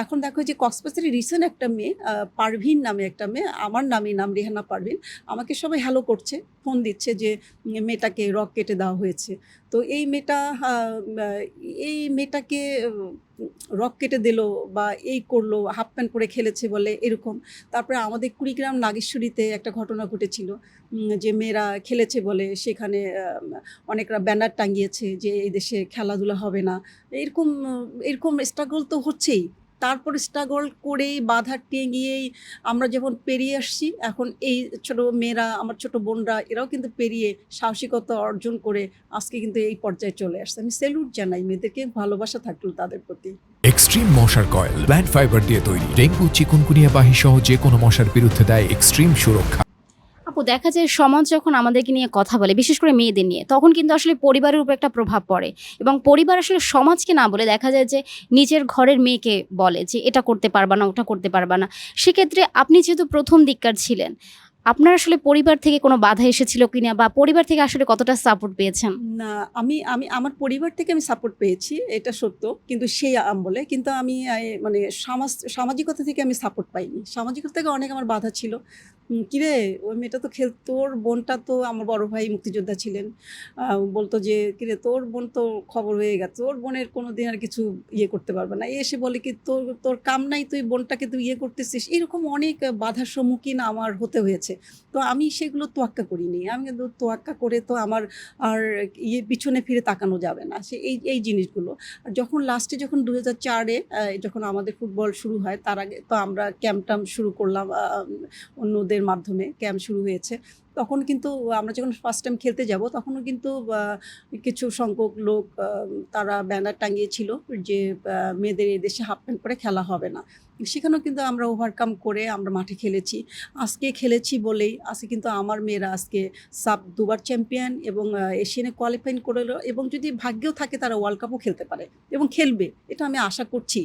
এখন দেখো যে কক্সবাজারে রিসেন্ট একটা মেয়ে পারভিন নামে একটা মেয়ে, আমার নামই নাম রেহানা পারভিন, আমাকে সবাই হ্যালো করছে, ফোন দিচ্ছে যে মেয়েটাকে রক কেটে দেওয়া হয়েছে। তো এই মেয়েটাকে রক কেটে দিল বা এই করলো, হাফ প্যান্ট পরে খেলেছে বলে এরকম। তারপরে আমাদের কুড়িগ্রাম নাগেশ্বরীতে একটা ঘটনা ঘটেছিল, যে মেয়েরা খেলেছে বলে সেখানে অনেকরা ব্যানার টাঙিয়েছে যে এই দেশে খেলাধুলা হবে না। এরকম এরকম স্ট্রাগল তো হচ্ছেই। তারপর স্ট্রাগল করেই বাধা টেঁগিয়েই আমরা যখন পেরিয়ে আসছি, এখন এই ছোট মেয়েরা, আমার ছোট বোনরা, এরাও কিন্তু পেরিয়ে সাহসিকতা অর্জন করে আজকে কিন্তু এই পর্যায়ে চলে আসছে। আমি স্যালুট জানাই মেয়েদেরকে, ভালোবাসা থাকলো তাদের প্রতি। এক্সট্রিম মশার কয়েল প্ল্যান্ট ফাইবার দিয়ে তৈরি, ডেঙ্গু চিকুনগুনিয়া বাহি সহ যে কোনো মশার বিরুদ্ধে দেয় এক্সট্রিম সুরক্ষা। আপু, দেখা যায় সমাজ যখন আমাদেরকে নিয়ে কথা বলে, বিশেষ করে মেয়েদের নিয়ে, তখন কিন্তু আসলে পরিবারের উপর একটা প্রভাব পড়ে এবং পরিবার আসলে সমাজকে না বলে দেখা যায় যে নিজের ঘরের মেয়েকে বলে যে এটা করতে পারবা না, ওটা করতে পারবা না। সেক্ষেত্রে আপনি যেহেতু প্রথম দিককার ছিলেন, আপনার আসলে পরিবার থেকে কোনো বাধা এসেছিল কিনা বা পরিবার থেকে আসলে কতটা সাপোর্ট পেয়েছেন? না, আমি আমি আমার পরিবার থেকে আমি সাপোর্ট পেয়েছি, এটা সত্য। কিন্তু সেই আমলে কিন্তু আমি মানে সামাজিকতা থেকে আমি সাপোর্ট পাইনি। সামাজিকতা থেকে অনেক আমার বাধা ছিল। কিরে ওই মেয়েটা তো তোর বোনটা তো, আমার বড় ভাই মুক্তিযোদ্ধা ছিলেন, বলতো যে কিরে তোর বোন তো খবর হয়ে গেছে, তোর বোনের কোনো দিন আর কিছু ইয়ে করতে পারবে না। এসে বলে কি তোর তোর কাম নাই, তুই বোনটাকে তুই ইয়ে করতেছিস। এরকম অনেক বাধার সম্মুখীন আমার হতে হয়েছে। তো আমি সেগুলো তোয়াক্কা করিনি। আমি কিন্তু তোয়াক্কা করে তো আমার আর পিছনে ফিরে তাকানো যাবে না, সে এই জিনিসগুলো। আর যখন লাস্টে যখন 2004-এ যখন আমাদের ফুটবল শুরু হয়, তার আগে তো আমরা ক্যাম্প শুরু করলাম, অন্যদের মাধ্যমে ক্যাম্প শুরু হয়েছে। তখন কিন্তু আমরা যখন ফার্স্ট টাইম খেলতে যাব, তখনও কিন্তু কিছু সংখ্যক লোক তারা ব্যানার টাঙিয়েছিল যে মেয়েদের এদেশে হাফ প্যান্ট পরে খেলা হবে না। সেখানেও কিন্তু আমরা ওভারকাম করে আমরা মাঠে খেলেছি। আজকে খেলেছি বলেই আজকে কিন্তু আমার মেয়েরা আজকে দুবার চ্যাম্পিয়ন এবং এশিয়ানে কোয়ালিফাই করে, এবং যদি ভাগ্যেও থাকে তারা ওয়ার্ল্ড কাপও খেলতে পারে এবং খেলবে, এটা আমি আশা করছি,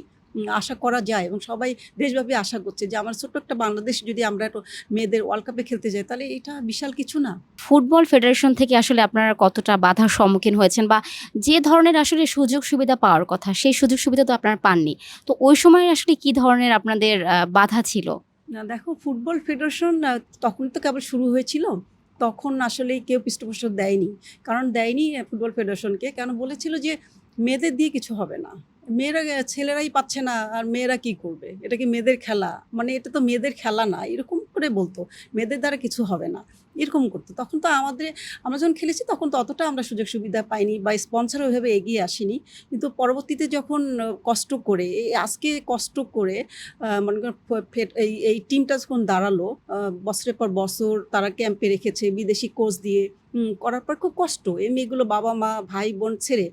আশা করা যায় এবং সবাই দেশব্যাপী আশা করছে যে আমার ছোট্ট একটা বাংলাদেশ যদি আমরা একটু মেয়েদের ওয়ার্ল্ড কাপে খেলতে যাই, তাহলে এটা বিশাল কিছু না। ফুটবল ফেডারেশন থেকে আসলে আপনারা কতটা বাধার সম্মুখীন হয়েছেন বা যে ধরনের আসলে সুযোগ সুবিধা পাওয়ার কথা সেই সুযোগ সুবিধা তো আপনারা পাননি, তো ওই সময় আসলে কি ধরনের আপনাদের বাধা ছিল? না দেখো, ফুটবল ফেডারেশন তখন তো কেবল শুরু হয়েছিল, তখন আসলে কেউ পৃষ্ঠপোষক দেয়নি। কারণ দেয়নি ফুটবল ফেডারেশনকে, কেন বলেছিল যে মেয়েদের দিয়ে কিছু হবে না, মেয়েরা ছেলেরাই পাচ্ছে না আর মেয়েরা কি করবে, এটা কি মেয়েদের খেলা, মানে এটা তো মেয়েদের খেলা না, এরকম করে বলতো, মেয়েদের দ্বারা কিছু হবে না, এরকম করতো। তখন তো আমরা যখন খেলেছি তখন তো অতটা আমরা সুযোগ সুবিধা পাইনি বা স্পন্সর ওইভাবে এগিয়ে আসেনি। কিন্তু পরবর্তীতে যখন কষ্ট করে আজকে কষ্ট করে মনে করেন এই টিমটা যখন দাঁড়ালো, বছরের পর বছর তারা ক্যাম্পে রেখেছে বিদেশি কোচ দিয়ে, করার পর খুব কষ্ট, এই মেয়েগুলো বাবা মা ভাই বোন ছেড়ে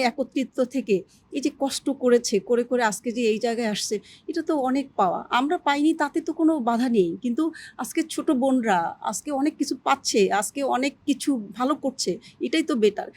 একত্রিত থেকে এই যে কষ্ট করেছে, করে করে আজকে যে এই জায়গায় আসছে, এটা তো অনেক পাওয়া। আমরা পাইনি তাতে তো কোনো বাধা নেই, কিন্তু আজকে ছোট বোনরা আজকে অনেক কিছু পাচ্ছে, আজকে অনেক কিছু ভালো করছে, এটাই তো বেটার।